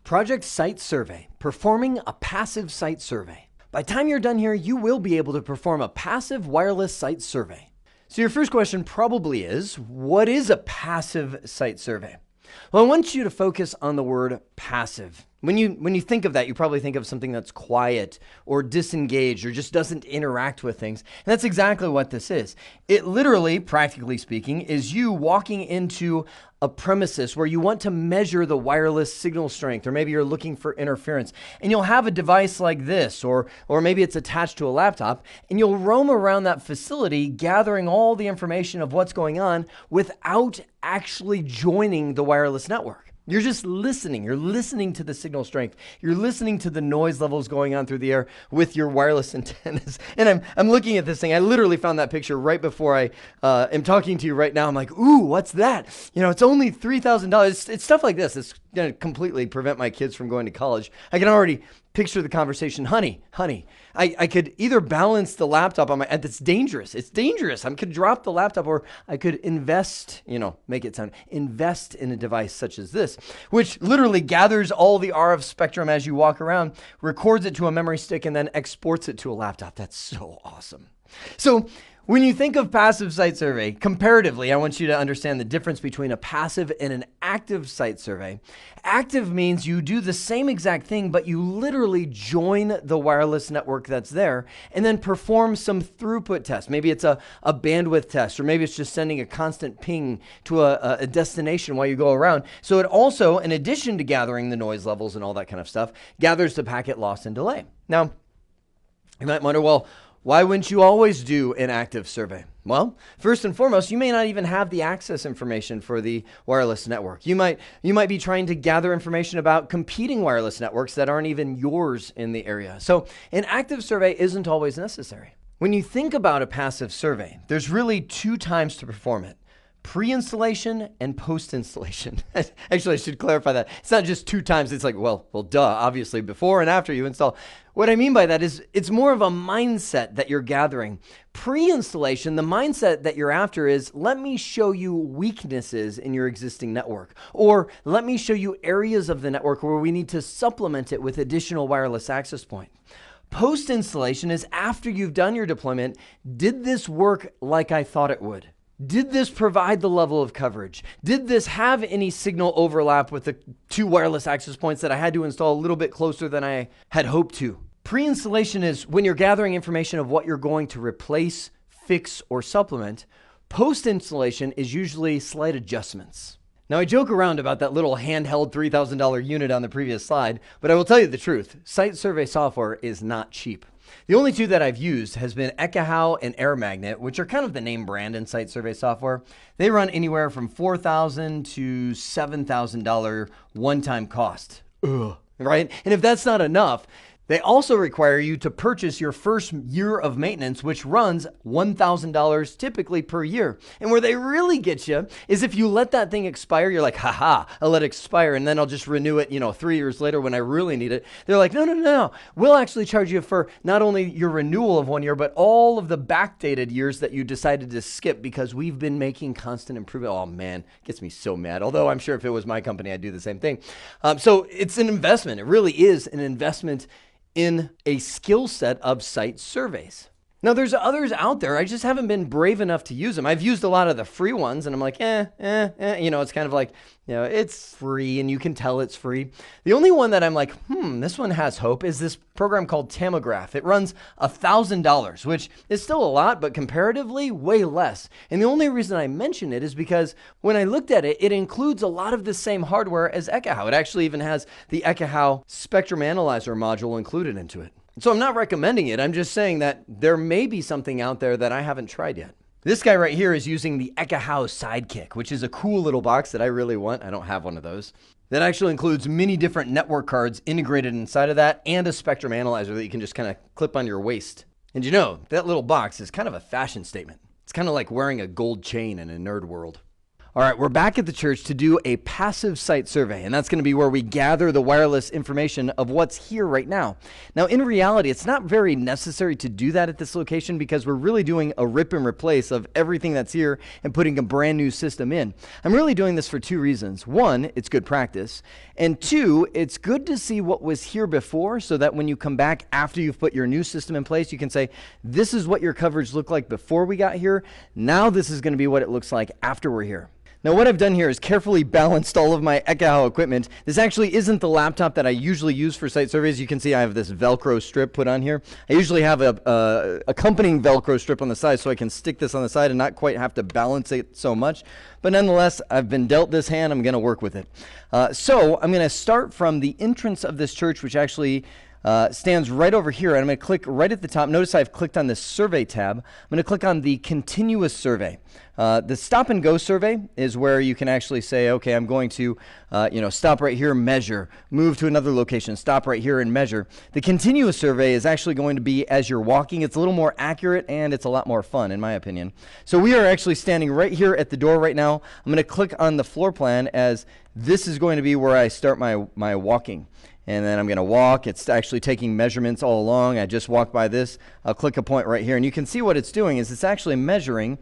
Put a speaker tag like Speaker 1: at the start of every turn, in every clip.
Speaker 1: Project Site Survey, performing a passive site survey. By the time you're done here, you will be able to perform a passive wireless site survey. So your first question probably is, what is a passive site survey? Well, I want you to focus on the word passive. When you think of that, you probably think of something that's quiet or disengaged or just doesn't interact with things. And that's exactly what this is. It literally, practically speaking, is you walking into a premises where you want to measure the wireless signal strength, or maybe you're looking for interference, and you'll have a device like this, or maybe it's attached to a laptop, and you'll roam around that facility gathering all the information of what's going on without actually joining the wireless network. You're just listening. You're listening to the signal strength. You're listening to the noise levels going on through the air with your wireless antennas. And I'm looking at this thing. I literally found that picture right before I am talking to you right now. I'm like, ooh, what's that? You know, it's only $3,000. It's stuff like this. It's going to completely prevent my kids from going to college. I can already picture the conversation. Honey, I could either balance the laptop on my, that's dangerous. It's dangerous. I could drop the laptop, or I could invest, invest in a device such as this, which literally gathers all the RF spectrum as you walk around, records it to a memory stick, and then exports it to a laptop. That's so awesome. So when you think of passive site survey, comparatively, I want you to understand the difference between a passive and an active site survey. Active means you do the same exact thing, but you literally join the wireless network that's there and then perform some throughput tests. Maybe it's a bandwidth test, or maybe it's just sending a constant ping to a destination while you go around. So it also, in addition to gathering the noise levels and all that kind of stuff, gathers the packet loss and delay. Now, you might wonder, well, why wouldn't you always do an active survey? Well, first and foremost, you may not even have the access information for the wireless network. You might be trying to gather information about competing wireless networks that aren't even yours in the area. So an active survey isn't always necessary. When you think about a passive survey, there's really two times to perform it: pre-installation and post-installation. Actually, I should clarify that. It's not just two times. It's like, well, duh, obviously before and after you install. What I mean by that is it's more of a mindset that you're gathering. Pre-installation, the mindset that you're after is, let me show you weaknesses in your existing network, or let me show you areas of the network where we need to supplement it with additional wireless access point. Post-installation is after you've done your deployment. Did this work like I thought it would? Did this provide the level of coverage? Did this have any signal overlap with the two wireless access points that I had to install a little bit closer than I had hoped to? Pre-installation is when you're gathering information of what you're going to replace, fix, or supplement. Post-installation is usually slight adjustments. Now, I joke around about that little handheld $3,000 unit on the previous slide, but I will tell you the truth. Site survey software is not cheap. The only two that I've used has been Ekahau and AirMagnet, which are kind of the name brand in site survey software. They run anywhere from $4,000 to $7,000 one-time cost. Right? And if that's not enough, they also require you to purchase your first year of maintenance, which runs $1,000 typically per year. And where they really get you is if you let that thing expire, you're like, haha, I'll let it expire and then I'll just renew it, 3 years later when I really need it. They're like, no. We'll actually charge you for not only your renewal of 1 year, but all of the backdated years that you decided to skip because we've been making constant improvement. Oh man, gets me so mad. Although I'm sure if it was my company, I'd do the same thing. So it's an investment. It really is an investment in a skill set of site surveys. Now, there's others out there. I just haven't been brave enough to use them. I've used a lot of the free ones, and I'm like, it's kind of like, it's free, and you can tell it's free. The only one that I'm like, this one has hope is this program called Tamograph. It runs $1,000, which is still a lot, but comparatively way less. And the only reason I mention it is because when I looked at it, it includes a lot of the same hardware as Ekahau. It actually even has the Ekahau Spectrum Analyzer module included into it. So I'm not recommending it. I'm just saying that there may be something out there that I haven't tried yet. This guy right here is using the Ekahau Sidekick, which is a cool little box that I really want. I don't have one of those. That actually includes many different network cards integrated inside of that and a spectrum analyzer that you can just kind of clip on your waist. And that little box is kind of a fashion statement. It's kind of like wearing a gold chain in a nerd world. All right, we're back at the church to do a passive site survey, and that's going to be where we gather the wireless information of what's here right now. Now, in reality, it's not very necessary to do that at this location because we're really doing a rip and replace of everything that's here and putting a brand new system in. I'm really doing this for two reasons. One, it's good practice, and two, it's good to see what was here before so that when you come back after you've put your new system in place, you can say, this is what your coverage looked like before we got here. Now this is going to be what it looks like after we're here. Now what I've done here is carefully balanced all of my Ekahau equipment. This actually isn't the laptop that I usually use for site surveys. You can see I have this Velcro strip put on here. I usually have a accompanying Velcro strip on the side so I can stick this on the side and not quite have to balance it so much. But nonetheless, I've been dealt this hand. I'm going to work with it. So I'm going to start from the entrance of this church, which actually stands right over here, and I'm going to click right at the top. Notice I've clicked on this survey tab. I'm going to click on the continuous survey. The stop and go survey is where you can actually say, okay, I'm going to stop right here, measure, move to another location, stop right here and measure. The continuous survey is actually going to be as you're walking. It's a little more accurate and it's a lot more fun in my opinion. So we are actually standing right here at the door right now. I'm going to click on the floor plan as this is going to be where I start my walking. And then I'm going to walk. It's actually taking measurements all along. I just walked by this. I'll click a point right here. And you can see what it's doing is it's actually measuring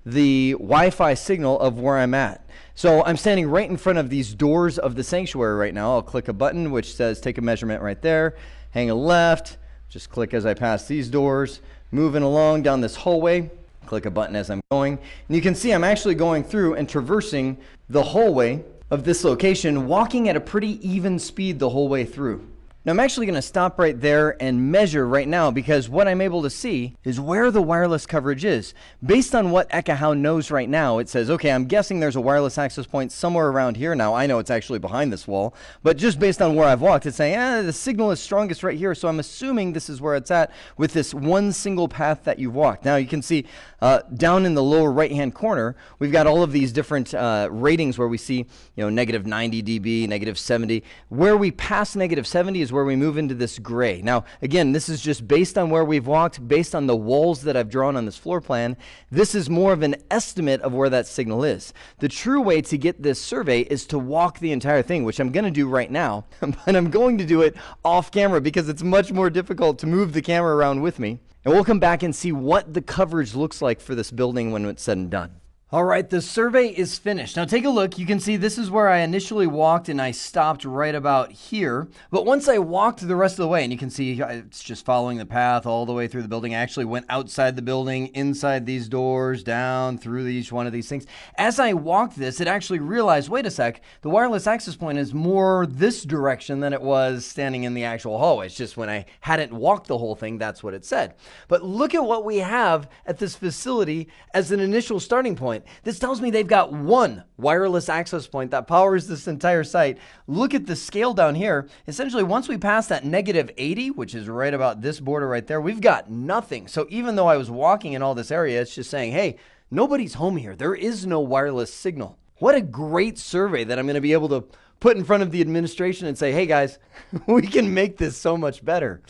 Speaker 1: the Wi-Fi signal of where I'm at. So I'm standing right in front of these doors of the sanctuary right now. I'll click a button which says take a measurement right there. Hang a left. Just click as I pass these doors. Moving along down this hallway. Click a button as I'm going. And you can see I'm actually going through and traversing the hallway of this location, walking at a pretty even speed the whole way through. Now I'm actually going to stop right there and measure right now because what I'm able to see is where the wireless coverage is. Based on what Ekahau knows right now, it says, okay, I'm guessing there's a wireless access point somewhere around here. Now I know it's actually behind this wall, but just based on where I've walked, it's saying, the signal is strongest right here, so I'm assuming this is where it's at with this one single path that you've walked. Now you can see down in the lower right-hand corner, we've got all of these different ratings where we see, negative 90 dB, negative 70. Where we pass negative 70 is where we move into this gray. Now, again, this is just based on where we've walked, based on the walls that I've drawn on this floor plan. This is more of an estimate of where that signal is. The true way to get this survey is to walk the entire thing, which I'm going to do right now, but I'm going to do it off camera because it's much more difficult to move the camera around with me. And we'll come back and see what the coverage looks like for this building when it's said and done. All right, the survey is finished. Now take a look. You can see this is where I initially walked and I stopped right about here. But once I walked the rest of the way, and you can see it's just following the path all the way through the building. I actually went outside the building, inside these doors, down through each one of these things. As I walked this, it actually realized, wait a sec, the wireless access point is more this direction than it was standing in the actual hallway. It's just when I hadn't walked the whole thing, that's what it said. But look at what we have at this facility as an initial starting point. This tells me they've got one wireless access point that powers this entire site. Look at the scale down here. Essentially, once we pass that negative 80, which is right about this border right there, we've got nothing. So even though I was walking in all this area, it's just saying, hey, nobody's home here. There is no wireless signal. What a great survey that I'm going to be able to put in front of the administration and say, hey guys, we can make this so much better.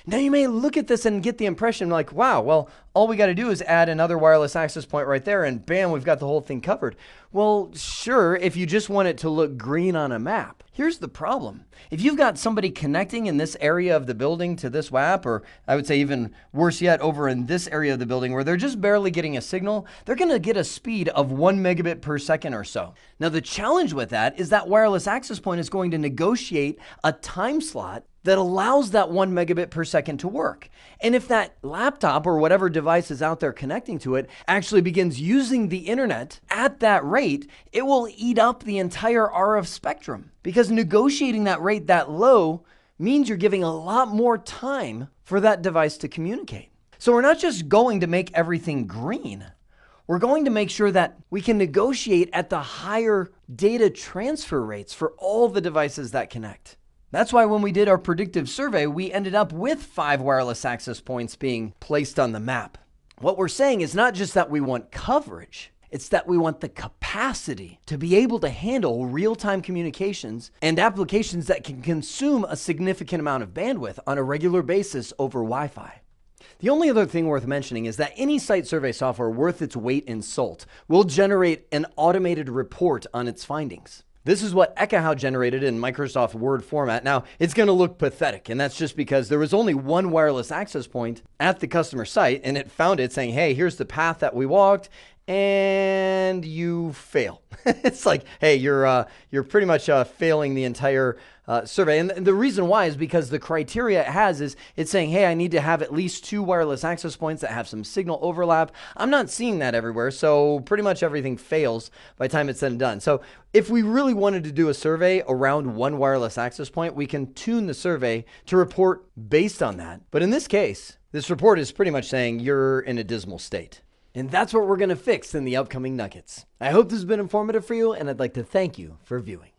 Speaker 1: Now you may look at this and get the impression like, wow, well, all we got to do is add another wireless access point right there and bam, we've got the whole thing covered. Well, sure, if you just want it to look green on a map. Here's the problem. If you've got somebody connecting in this area of the building to this WAP, or I would say even worse yet, over in this area of the building where they're just barely getting a signal, they're going to get a speed of 1 megabit per second or so. Now the challenge with that is that wireless access point is going to negotiate a time slot that allows that 1 megabit per second to work. And if that laptop or whatever device is out there connecting to it actually begins using the internet at that rate, it will eat up the entire RF spectrum. Because negotiating that rate that low means you're giving a lot more time for that device to communicate. So we're not just going to make everything green. We're going to make sure that we can negotiate at the higher data transfer rates for all the devices that connect. That's why when we did our predictive survey, we ended up with 5 wireless access points being placed on the map. What we're saying is not just that we want coverage, it's that we want the capacity to be able to handle real-time communications and applications that can consume a significant amount of bandwidth on a regular basis over Wi-Fi. The only other thing worth mentioning is that any site survey software worth its weight in salt will generate an automated report on its findings. This is what Ekahau generated in Microsoft Word format. Now, it's going to look pathetic, and that's just because there was only one wireless access point at the customer site, and it found it saying, hey, here's the path that we walked, and you fail. It's like, hey, you're pretty much failing the entire survey. And the reason why is because the criteria it has is it's saying, hey, I need to have at least 2 wireless access points that have some signal overlap. I'm not seeing that everywhere, so pretty much everything fails by the time it's said and done. So if we really wanted to do a survey around one wireless access point, we can tune the survey to report based on that. But in this case, this report is pretty much saying you're in a dismal state. And that's what we're going to fix in the upcoming Nuggets. I hope this has been informative for you, and I'd like to thank you for viewing.